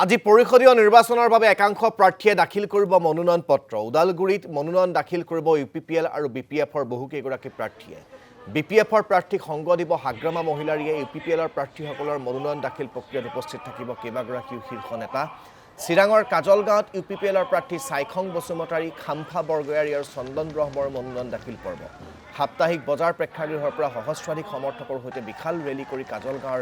আজি পৰিষদীয় নিৰ্বাচনৰ বাবে একাংশ প্ৰাৰ্থীয়ে দাখিল কৰিব মনোনয়ন পত্ৰ। উদালগুৰিত মনোনয়ন দাখিল কৰিব ইউপিপিএল আৰু বিপিএফৰ বহুকেইগৰাকী প্ৰাৰ্থীয়ে। বিপিএফৰ প্ৰাৰ্থীক সংগ দিব হাগ্ৰামা মহিলাৰীয়ে। ইউপিপিএলৰ প্ৰাৰ্থীসকলৰ মনোনয়ন দাখিল প্ৰক্ৰিয়াত উপস্থিত থাকিব কেইবাগৰাকীও শীৰ্ষ নেতা। চিৰাঙৰ কাজলগাঁৱত ইউপিপিএলৰ প্ৰাৰ্থী চাইখং বসুমতাৰী, খাম্ফা বৰগয়াৰী আৰু চন্দন ব্ৰহ্মৰ মনোনয়ন দাখিল পৰ্ব। সাপ্তাহিক বজাৰ প্ৰেক্ষাগৃহৰ পৰা সহস্ৰাধিক সমৰ্থকৰ সৈতে বিশাল ৰেলী কৰি কাজলগাঁৱৰ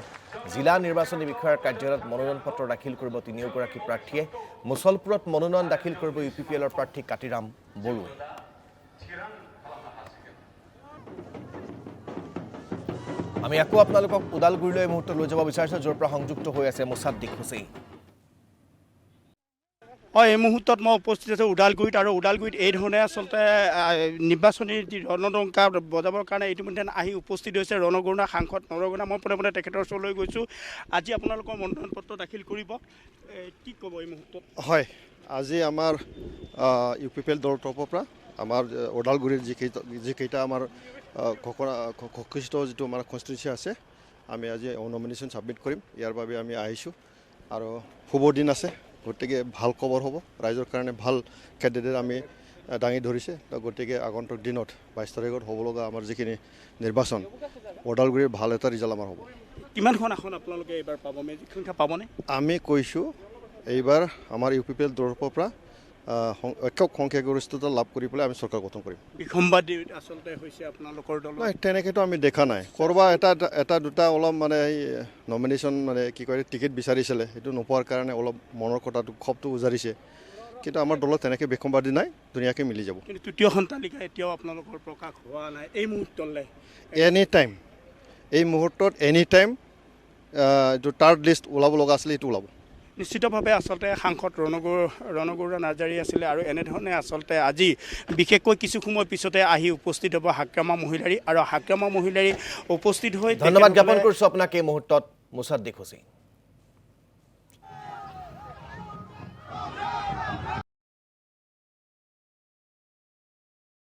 জিলা নিৰ্বাচনী বিষয়াৰ কাৰ্যালয়ত মনোনয়ন পত্ৰ দাখিল কৰিব তিনিওগৰাকী প্ৰাৰ্থীয়ে। মুছলপুৰত মনোনয়ন দাখিল কৰিব ইউপিপিএলৰ প্ৰাৰ্থী কাতিৰাম বড়োৱে। আমি আকৌ আপোনালোকক ওদালগুৰিলৈ মুহূৰ্ত লৈ যাব বিচাৰিছোঁ, য'ৰ পৰা সংযুক্ত হৈ আছে মুছাদ্দিক হুছেইন। এই মুহূৰ্তত মই উপস্থিত আছোঁ ওদালগুৰিত, আৰু ওদালগুৰিত এই ধৰণে আচলতে নিৰ্বাচনী যি ৰণডংকা বজাবৰ কাৰণে ইতিমধ্যে আহি উপস্থিত হৈছে ৰণগুৰুণা সাংসদ নৰগুণা। মই পোনে পোনে তেখেতৰ ওচৰলৈ গৈছোঁ। আজি আপোনালোকৰ মনোনয়ন পত্ৰ দাখিল কৰিব, কি ক'ব এই মুহূৰ্তত? হয়, আজি আমাৰ ইউপিপিএল দলৰ তৰফৰ পৰা আমাৰ ওদালগুৰিৰ যিকেইটা আমাৰ ঘোষিত যিটো আমাৰ কনষ্টিটুৱেঞ্চি আছে, আমি আজি নমিনেশ্যন ছাবমিট কৰিম। ইয়াৰ বাবে আমি আহিছোঁ আৰু শুভ দিন আছে, গতিকে ভাল খবৰ হ'ব। ৰাইজৰ কাৰণে ভাল কেণ্ডিডেট আমি দাঙি ধৰিছে। গতিকে আগন্তুক দিনত 22 তাৰিখত হ'ব লগা আমাৰ যিখিনি নিৰ্বাচন, ওদালগুৰিৰ ভাল এটা ৰিজাল্ট আমাৰ হ'ব। কিমানখন আসন আপোনালোকে এইবাৰ পাব, মেজিক সংখ্যা পাবনে? আমি কৈছোঁ এইবাৰ আমাৰ ইউপিপিএল তৰফৰ পৰা একক সংখ্যাগৰিষ্ঠতা লাভ কৰি পেলাই আমি চৰকাৰ গঠন কৰিম। বিসম্বাদী আচলতে হৈছে আপোনালোকৰ দল? নাই, তেনেকৈতো আমি দেখা নাই। ক'ৰবাত এটা দুটা অলপ মানে এই নমিনেশ্যন মানে কি কয় টিকেট বিচাৰিছিলে, সেইটো নোপোৱাৰ কাৰণে অলপ মনৰ কথাটো ক্ষোভটো উজাৰিছে। কিন্তু আমাৰ দলত তেনেকৈ বিসম্বাদী নাই, ধুনীয়াকৈ মিলি যাব। কিন্তু তৃতীয়খন তালিকা এতিয়াও আপোনালোকৰ প্ৰকাশ হোৱা নাই এই মুহূৰ্তলৈ? এনি টাইম, এই মুহূৰ্তত এনি টাইম এইটো থাৰ্ড লিষ্ট ওলাব লগা আছিলে, এইটো ওলাব নিশ্চিতভাৱে। আচলতে সাংসদ ৰণগুৰুণা নাৰ্জাৰী আছিলে, আৰু এনেধৰণে আচলতে আজি বিশেষকৈ কিছু সময় পিছতে আহি উপস্থিত হ'ব হাগ্ৰামা মহিলাৰী, আৰু হাগ্ৰামা মহিলাৰী উপস্থিত হৈ ধন্যবাদ জ্ঞাপন কৰিছোঁ আপোনাক এই মুহূৰ্তত মুছাদ্দিক হুছেইন।